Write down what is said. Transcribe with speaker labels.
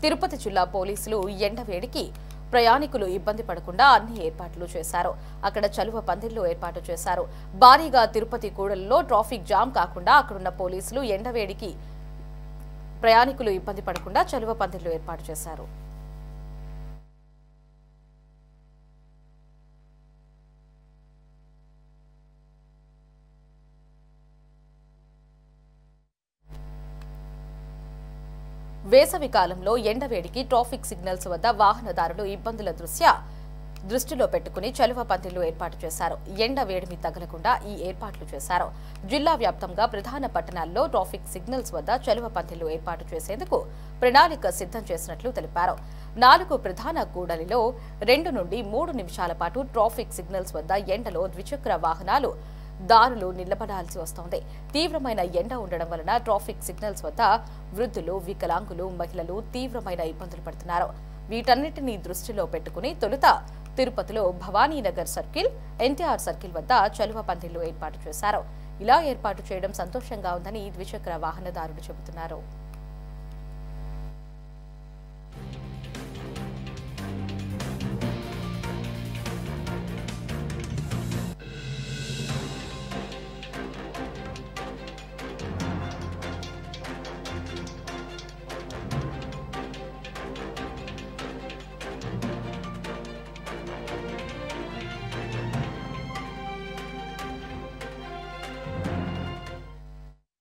Speaker 1: తిరుపతి జిల్లా పోలీసులు ఎండవేడికి ప్రయాణికులు ఇబ్బంది పడకుండా అన్ని ఏర్పాట్లు చేశారు. అక్కడ చలువ పందిళ్లు ఏర్పాటు చేశారు. భారీగా తిరుపతి కూడలిలో ట్రాఫిక్ జామ్ కాకుండా అక్కడున్న పోలీసులు ఎండవేడికి ప్రయాణికులు ఇబ్బంది పడకుండా చలువ పందిళ్లు ఏర్పాటు చేశారు. వేసవి కాలంలో ఎండవేడికి ట్రాఫిక్ సిగ్నల్స్ వద్ద వాహనదారులు ఇబ్బందుల దృష్టిలో పెట్టుకుని చలువ పందిళ్లు ఏర్పాటు చేశారు. ఎండ వేడిమి తగలకుండా ఈ ఏర్పాట్లు చేశారు. జిల్లా వ్యాప్తంగా ప్రధాన పట్టణాల్లో ట్రాఫిక్ సిగ్నల్స్ వద్ద చలువ పందిళ్లు ఏర్పాటు చేసేందుకు ప్రణాళిక సిద్ధం చేసినట్లు తెలిపారు. 4 ప్రధాన కూడలిలో 2 నుండి 3 నిమిషాల పాటు ట్రాఫిక్ సిగ్నల్స్ వద్ద ఎండలో ద్విచక్ర వాహనాలు దారులు నిలబడాల్సి వస్తోంది. తీవ్రమైన ఎండ ఉండడం వలన ట్రాఫిక్ సిగ్నల్స్ వద్ద వృద్ధులు, వికలాంగులు, మహిళలు తీవ్రమైన ఇబ్బందులు పడుతున్నారు. వీటన్నిటినీ దృష్టిలో పెట్టుకుని తొలుత తిరుపతిలో భవానీనగర్ సర్కిల్, ఎన్టీఆర్ సర్కిల్ వద్ద చలువ పందిళ్లు ఏర్పాటు చేశారు. ఇలా ఏర్పాటు చేయడం సంతోషంగా ఉందని ద్విచక్ర వాహనదారులు చెబుతున్నారు.